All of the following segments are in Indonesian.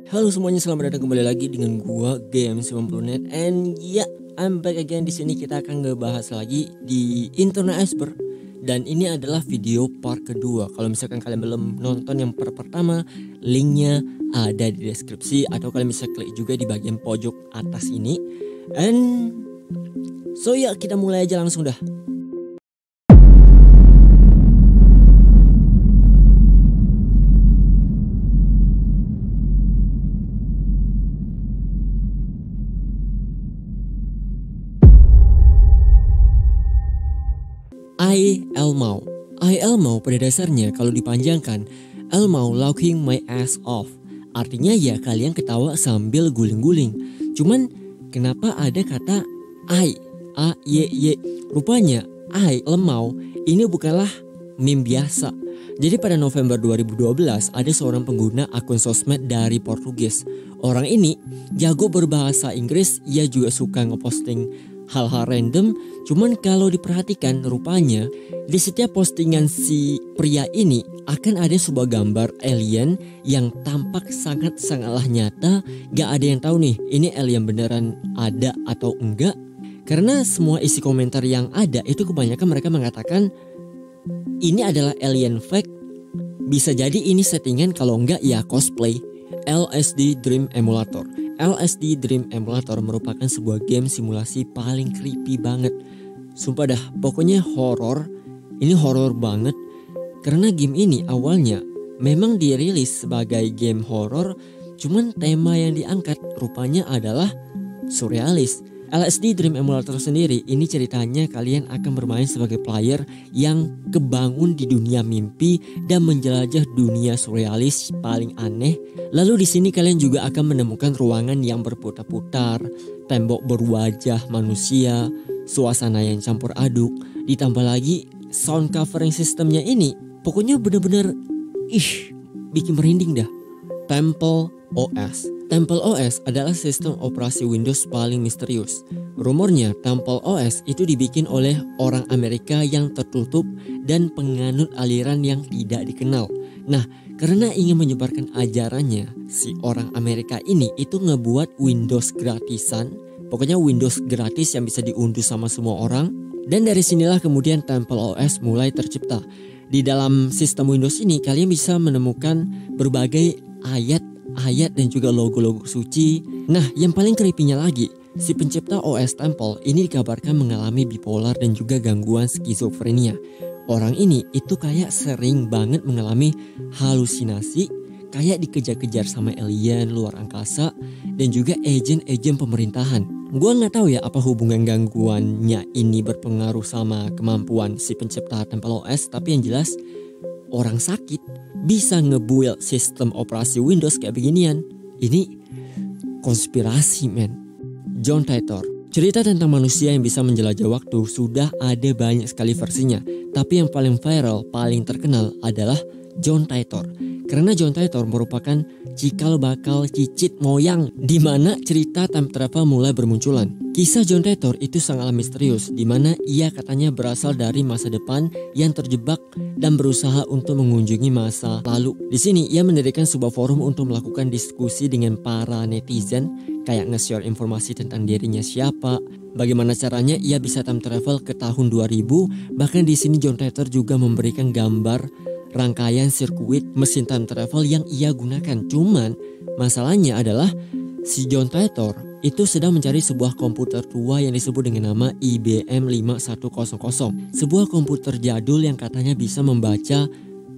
Halo semuanya, selamat datang kembali lagi dengan gua GM90net, and I'm back again. Di sini kita akan ngebahas lagi di Internet Expert, dan ini adalah video part kedua. Kalau misalkan kalian belum nonton yang part pertama, linknya ada di deskripsi, atau kalian bisa klik juga di bagian pojok atas ini. And so kita mulai aja langsung dah. I Elmo pada dasarnya kalau dipanjangkan Elmo laughing my ass off. Artinya ya kalian ketawa sambil guling-guling. Cuman kenapa ada kata I? Rupanya I Elmo ini bukanlah meme biasa. Jadi pada November 2012 ada seorang pengguna akun sosmed dari Portugis. Orang ini jago berbahasa Inggris, ia juga suka ngeposting hal-hal random. Cuman kalau diperhatikan rupanya di setiap postingan si pria ini akan ada sebuah gambar alien yang tampak sangatlah nyata. Gak ada yang tahu nih ini alien beneran ada atau enggak, karena semua isi komentar yang ada itu kebanyakan mereka mengatakan ini adalah alien fake. Bisa jadi ini settingan, kalau enggak ya cosplay. LSD Dream Emulator. LSD Dream Emulator merupakan sebuah game simulasi paling creepy banget. Sumpah dah, pokoknya horor. Ini horor banget. Karena game ini awalnya memang dirilis sebagai game horor, cuman tema yang diangkat rupanya adalah surrealis. LSD Dream Emulator sendiri ini ceritanya kalian akan bermain sebagai player yang kebangun di dunia mimpi dan menjelajah dunia surrealis paling aneh. Lalu di sini kalian juga akan menemukan ruangan yang berputar-putar, tembok berwajah manusia, suasana yang campur aduk, ditambah lagi sound covering sistemnya ini. Pokoknya bener-bener bikin merinding dah. Temple OS. Temple OS adalah sistem operasi Windows paling misterius. Rumornya Temple OS itu dibikin oleh orang Amerika yang tertutup dan penganut aliran yang tidak dikenal. Nah, karena ingin menyebarkan ajarannya, si orang Amerika ini itu ngebuat Windows gratisan. Pokoknya Windows gratis yang bisa diunduh sama semua orang. Dan dari sinilah kemudian Temple OS mulai tercipta. Di dalam sistem Windows ini kalian bisa menemukan berbagai ayat dan juga logo-logo suci. Nah, yang paling creepy-nya lagi, si pencipta OS Temple ini dikabarkan mengalami bipolar dan juga gangguan skizofrenia. Orang ini itu kayak sering banget mengalami halusinasi, kayak dikejar-kejar sama alien luar angkasa dan juga agen-agen pemerintahan. Gua nggak tahu ya apa hubungan gangguannya ini berpengaruh sama kemampuan si pencipta Temple OS, tapi yang jelas orang sakit bisa nge-build sistem operasi Windows kayak beginian. Ini konspirasi, men. John Titor. Cerita tentang manusia yang bisa menjelajah waktu sudah ada banyak sekali versinya, tapi yang paling viral, paling terkenal adalah John Titor. Karena John Titor merupakan cikal bakal cicit moyang di mana cerita time travel mulai bermunculan. Kisah John Titor itu sangatlah misterius, di mana ia katanya berasal dari masa depan yang terjebak dan berusaha untuk mengunjungi masa lalu. Di sini ia mendirikan sebuah forum untuk melakukan diskusi dengan para netizen, kayak nge-share informasi tentang dirinya siapa, bagaimana caranya ia bisa time travel ke tahun 2000. Bahkan di sini John Titor juga memberikan gambar rangkaian sirkuit mesin time travel yang ia gunakan. Cuman masalahnya adalah si John Titor itu sedang mencari sebuah komputer tua yang disebut dengan nama IBM 5100. Sebuah komputer jadul yang katanya bisa membaca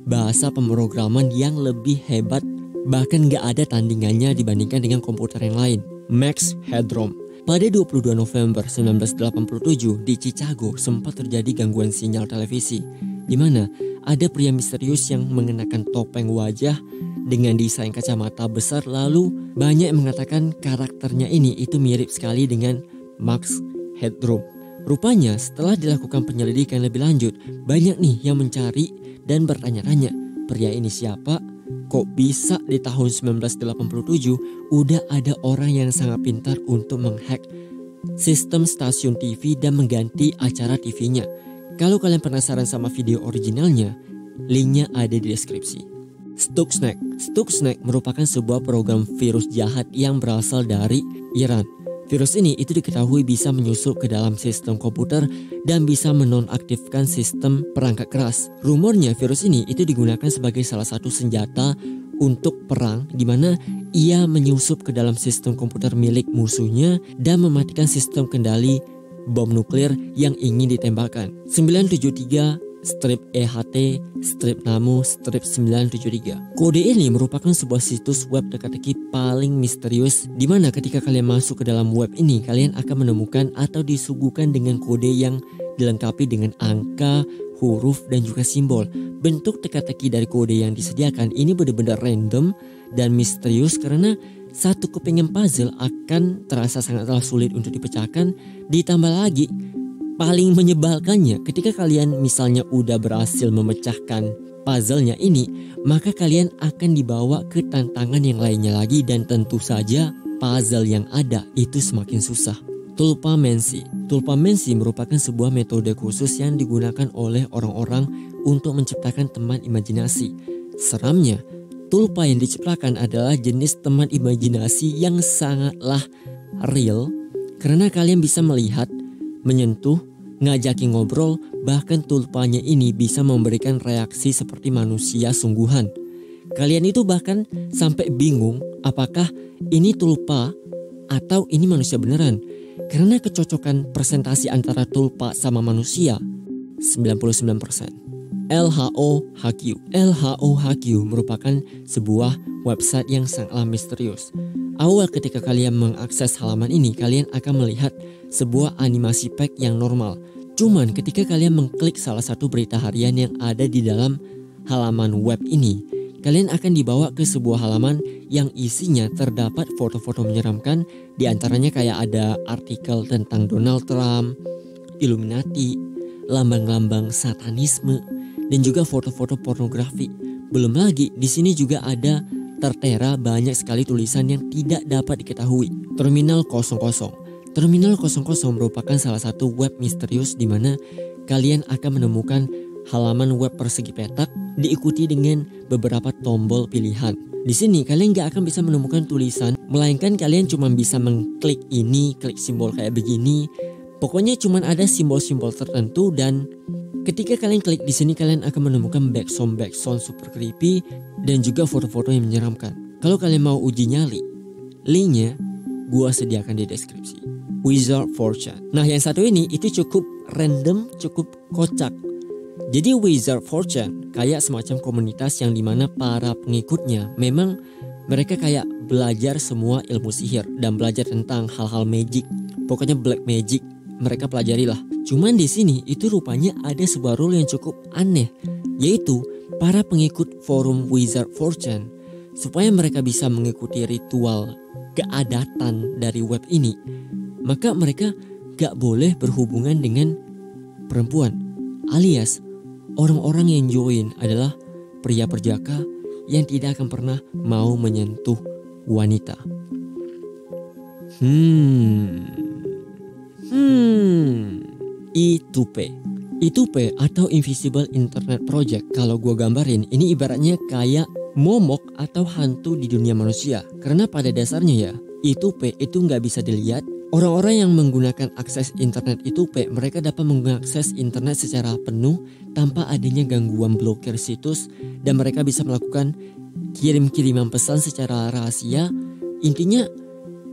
bahasa pemrograman yang lebih hebat, bahkan gak ada tandingannya dibandingkan dengan komputer yang lain. Max Headroom. Pada 22 November 1987 di Chicago sempat terjadi gangguan sinyal televisi, di mana ada pria misterius yang mengenakan topeng wajah dengan desain kacamata besar. Lalu banyak yang mengatakan karakternya ini itu mirip sekali dengan Max Headroom. Rupanya setelah dilakukan penyelidikan lebih lanjut, banyak nih yang mencari dan bertanya-tanya, pria ini siapa? Kok bisa di tahun 1987 udah ada orang yang sangat pintar untuk menghack sistem stasiun TV dan mengganti acara TV-nya? Kalau kalian penasaran sama video originalnya, linknya ada di deskripsi. Stuxnet. Stuxnet merupakan sebuah program virus jahat yang berasal dari Iran. Virus ini itu diketahui bisa menyusup ke dalam sistem komputer dan bisa menonaktifkan sistem perangkat keras. Rumornya virus ini itu digunakan sebagai salah satu senjata untuk perang, di mana ia menyusup ke dalam sistem komputer milik musuhnya dan mematikan sistem kendali bom nuklir yang ingin ditembakkan. 973-EHT-NAMU-973. Kode ini merupakan sebuah situs web teka-teki paling misterius, di mana ketika kalian masuk ke dalam web ini, kalian akan menemukan atau disuguhkan dengan kode yang dilengkapi dengan angka, huruf, dan juga simbol. Bentuk teka-teki dari kode yang disediakan ini benar-benar random dan misterius, karena satu kepingan puzzle akan terasa sangatlah sulit untuk dipecahkan. Ditambah lagi, paling menyebalkannya, ketika kalian misalnya udah berhasil memecahkan puzzle-nya ini, maka kalian akan dibawa ke tantangan yang lainnya lagi, dan tentu saja puzzle yang ada itu semakin susah. Tulpamensi. Tulpamensi merupakan sebuah metode khusus yang digunakan oleh orang-orang untuk menciptakan teman imajinasi. Seramnya, tulpa yang diciptakan adalah jenis teman imajinasi yang sangatlah real, karena kalian bisa melihat, menyentuh, ngajakin ngobrol, bahkan tulpanya ini bisa memberikan reaksi seperti manusia sungguhan. Kalian itu bahkan sampai bingung apakah ini tulpa atau ini manusia beneran, karena kecocokan presentasi antara tulpa sama manusia 99%. LHOHQ. LHOHQ merupakan sebuah website yang sangatlah misterius. Awal ketika kalian mengakses halaman ini, kalian akan melihat sebuah animasi pack yang normal. Cuman ketika kalian mengklik salah satu berita harian yang ada di dalam halaman web ini, kalian akan dibawa ke sebuah halaman yang isinya terdapat foto-foto menyeramkan. Di antaranya kayak ada artikel tentang Donald Trump, Illuminati, lambang-lambang satanisme, dan juga foto-foto pornografi. Belum lagi di sini juga ada tertera banyak sekali tulisan yang tidak dapat diketahui. Terminal 00. Terminal 00 merupakan salah satu web misterius di mana kalian akan menemukan halaman web persegi petak diikuti dengan beberapa tombol pilihan. Di sini kalian gak akan bisa menemukan tulisan, melainkan kalian cuma bisa mengklik ini, klik simbol kayak begini. Pokoknya cuma ada simbol-simbol tertentu, dan ketika kalian klik di sini kalian akan menemukan backsound super creepy dan juga foto-foto yang menyeramkan. Kalau kalian mau uji nyali, linknya gua sediakan di deskripsi. Wizard Fortune. Nah, yang satu ini itu cukup random, cukup kocak. Jadi Wizard Fortune kayak semacam komunitas yang dimana para pengikutnya memang mereka kayak belajar semua ilmu sihir dan belajar tentang hal-hal magic. Pokoknya black magic mereka pelajarilah. Cuman di sini itu rupanya ada sebuah rule yang cukup aneh, yaitu para pengikut forum Wizard Fortune, supaya mereka bisa mengikuti ritual keadatan dari web ini, maka mereka gak boleh berhubungan dengan perempuan, alias orang-orang yang join adalah pria perjaka yang tidak akan pernah mau menyentuh wanita. I2P. I2P atau Invisible Internet Project, kalau gue gambarin ini ibaratnya kayak momok atau hantu di dunia manusia. Karena pada dasarnya ya, I2P itu nggak bisa dilihat. Orang-orang yang menggunakan akses internet I2P, mereka dapat mengakses internet secara penuh tanpa adanya gangguan blokir situs, dan mereka bisa melakukan kirim-kiriman pesan secara rahasia. Intinya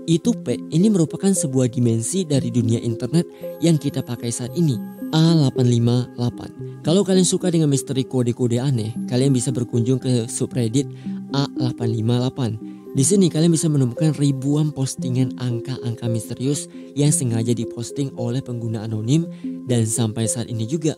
I2P ini merupakan sebuah dimensi dari dunia internet yang kita pakai saat ini, A858. Kalau kalian suka dengan misteri kode-kode aneh, kalian bisa berkunjung ke subreddit A858. Di sini kalian bisa menemukan ribuan postingan angka-angka misterius yang sengaja diposting oleh pengguna anonim, dan sampai saat ini juga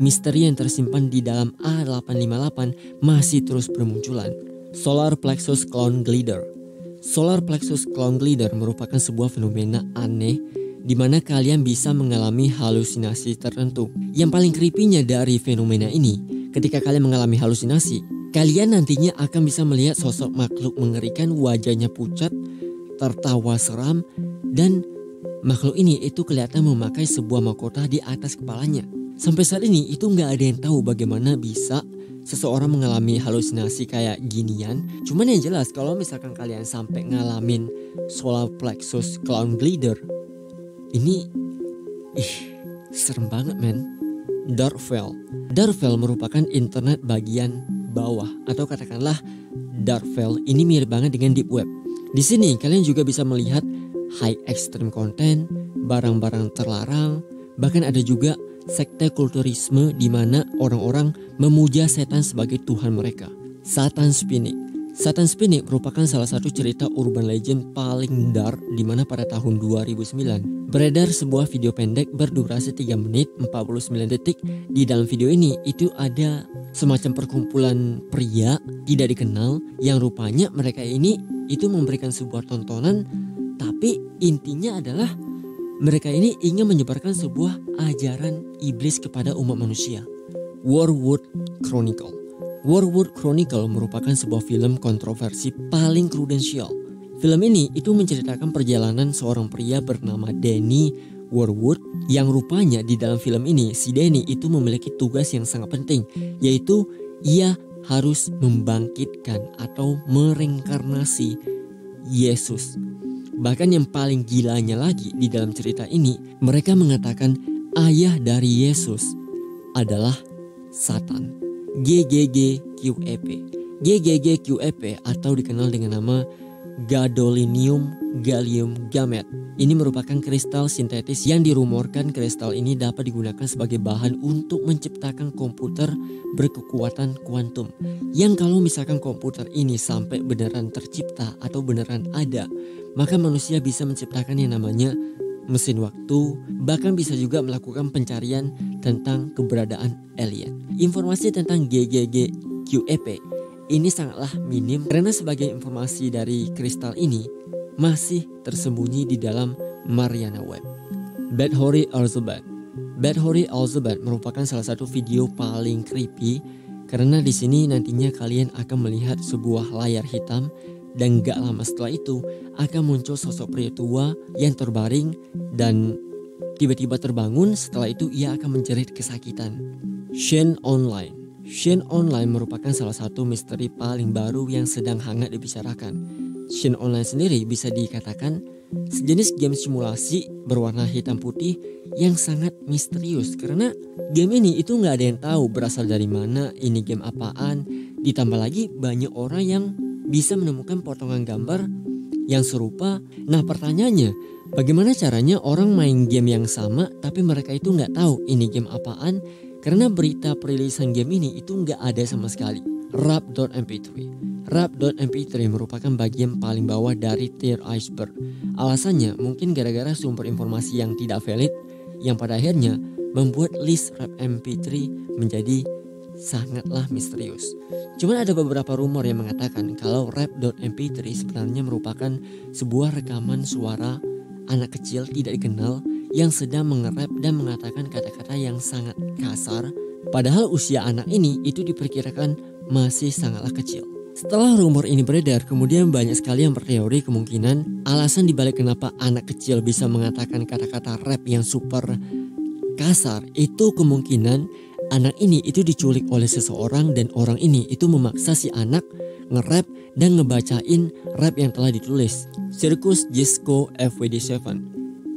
misteri yang tersimpan di dalam A858 masih terus bermunculan. Solar Plexus Clown Glider. Solar Plexus Clown Glider merupakan sebuah fenomena aneh di mana kalian bisa mengalami halusinasi tertentu. Yang paling creepy-nya dari fenomena ini, ketika kalian mengalami halusinasi, kalian nantinya akan bisa melihat sosok makhluk mengerikan, wajahnya pucat, tertawa seram, dan makhluk ini itu kelihatan memakai sebuah mahkota di atas kepalanya. Sampai saat ini itu nggak ada yang tahu bagaimana bisa seseorang mengalami halusinasi kayak ginian. Cuman yang jelas kalau misalkan kalian sampai ngalamin solar plexus clown glider, ini serem banget men. Darkfell merupakan internet bagian bawah, atau katakanlah Darkfell ini mirip banget dengan deep web. Di sini kalian juga bisa melihat high extreme content, barang-barang terlarang, bahkan ada juga sekte kulturisme di mana orang-orang memuja setan sebagai Tuhan mereka. Satan's Panic merupakan salah satu cerita urban legend paling dark di mana pada tahun 2009 beredar sebuah video pendek berdurasi 3 menit 49 detik. Di dalam video ini itu ada semacam perkumpulan pria tidak dikenal yang rupanya mereka ini itu memberikan sebuah tontonan, tapi intinya adalah mereka ini ingin menyebarkan sebuah ajaran iblis kepada umat manusia. Warwood Chronicle merupakan sebuah film kontroversi paling krudensial. Film ini itu menceritakan perjalanan seorang pria bernama Danny Warwood yang rupanya di dalam film ini si Danny itu memiliki tugas yang sangat penting, yaitu ia harus membangkitkan atau mereinkarnasi Yesus. Bahkan yang paling gilanya lagi di dalam cerita ini, mereka mengatakan ayah dari Yesus adalah Satan. GGGQAP atau dikenal dengan nama Gadolinium Gallium Gamet. Ini merupakan kristal sintetis yang dirumorkan kristal ini dapat digunakan sebagai bahan untuk menciptakan komputer berkekuatan kuantum. Yang kalau misalkan komputer ini sampai beneran tercipta atau beneran ada, maka manusia bisa menciptakan yang namanya mesin waktu, bahkan bisa juga melakukan pencarian tentang keberadaan alien. Informasi tentang GGGQAP ini sangatlah minim karena sebagai informasi dari kristal ini masih tersembunyi di dalam Mariana Web. Bad Hori Alzabeth merupakan salah satu video paling creepy karena di sini nantinya kalian akan melihat sebuah layar hitam dan gak lama setelah itu akan muncul sosok pria tua yang terbaring dan tiba-tiba terbangun. Setelah itu ia akan menjerit kesakitan. Shane Online merupakan salah satu misteri paling baru yang sedang hangat dibicarakan. Shane Online sendiri bisa dikatakan sejenis game simulasi berwarna hitam putih yang sangat misterius karena game ini itu nggak ada yang tahu berasal dari mana, ini game apaan. Ditambah lagi banyak orang yang bisa menemukan potongan gambar yang serupa. Nah pertanyaannya, bagaimana caranya orang main game yang sama tapi mereka itu nggak tahu ini game apaan? Karena berita perilisan game ini itu nggak ada sama sekali. Rap.mp3 merupakan bagian paling bawah dari tier iceberg. Alasannya mungkin gara-gara sumber informasi yang tidak valid yang pada akhirnya membuat list rap mp3 menjadi sangatlah misterius. Cuman ada beberapa rumor yang mengatakan kalau rap.mp3 sebenarnya merupakan sebuah rekaman suara anak kecil tidak dikenal yang sedang mengerap dan mengatakan kata-kata yang sangat kasar. Padahal usia anak ini itu diperkirakan masih sangatlah kecil. Setelah rumor ini beredar, kemudian banyak sekali yang berteori kemungkinan alasan dibalik kenapa anak kecil bisa mengatakan kata-kata rap yang super kasar itu kemungkinan anak ini itu diculik oleh seseorang dan orang ini itu memaksa si anak nge-rap dan ngebacain rap yang telah ditulis. Circus Jesco FWD7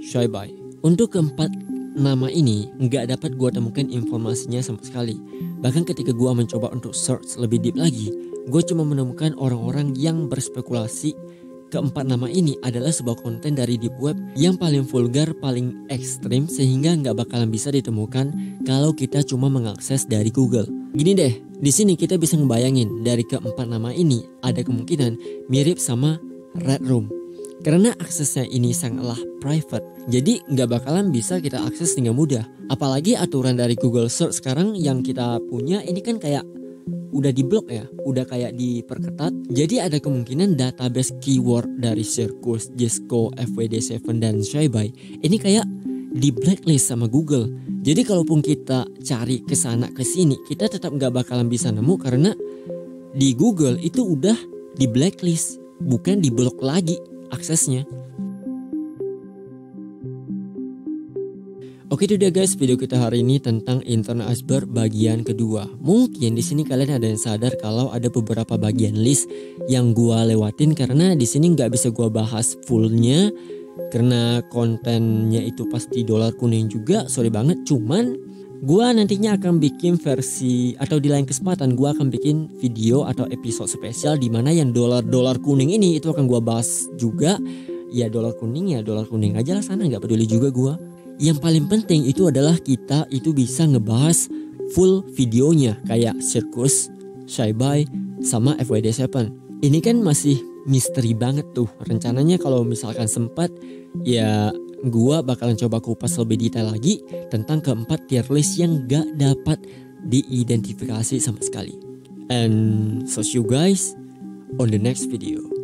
Shy By. Untuk keempat nama ini nggak dapat gua temukan informasinya sama sekali. Bahkan ketika gua mencoba untuk search lebih deep lagi, gue cuma menemukan orang-orang yang berspekulasi keempat nama ini adalah sebuah konten dari deep web yang paling vulgar, paling ekstrim sehingga nggak bakalan bisa ditemukan kalau kita cuma mengakses dari Google. Gini deh, di sini kita bisa ngebayangin dari keempat nama ini ada kemungkinan mirip sama Red Room. Karena aksesnya ini sangatlah private, jadi nggak bakalan bisa kita akses dengan mudah. Apalagi aturan dari Google Search sekarang yang kita punya ini kan kayak udah diblok ya, udah kayak diperketat. Jadi ada kemungkinan database keyword dari Circus, Jesco, FWD7 dan Shy By ini kayak di blacklist sama Google. Jadi kalaupun kita cari kesana kesini, kita tetap nggak bakalan bisa nemu karena di Google itu udah di blacklist, bukan di blok lagi aksesnya. Oke itu dia guys, video kita hari ini tentang internal iceberg bagian kedua. Mungkin di sini kalian ada yang sadar kalau ada beberapa bagian list yang gua lewatin karena di sini nggak bisa gua bahas fullnya karena kontennya itu pasti dolar kuning juga. Sorry banget, cuman gua nantinya akan bikin versi atau di lain kesempatan gua akan bikin video atau episode spesial di mana yang dolar kuning ini itu akan gua bahas juga. Ya dolar kuning aja lah sana, nggak peduli juga gua. Yang paling penting itu adalah kita itu bisa ngebahas full videonya kayak Circus, Shy-By, sama FYD7. Ini kan masih misteri banget tuh. Rencananya kalau misalkan sempat ya gua bakalan coba kupas lebih detail lagi tentang keempat tier list yang gak dapat diidentifikasi sama sekali. And so see you guys on the next video.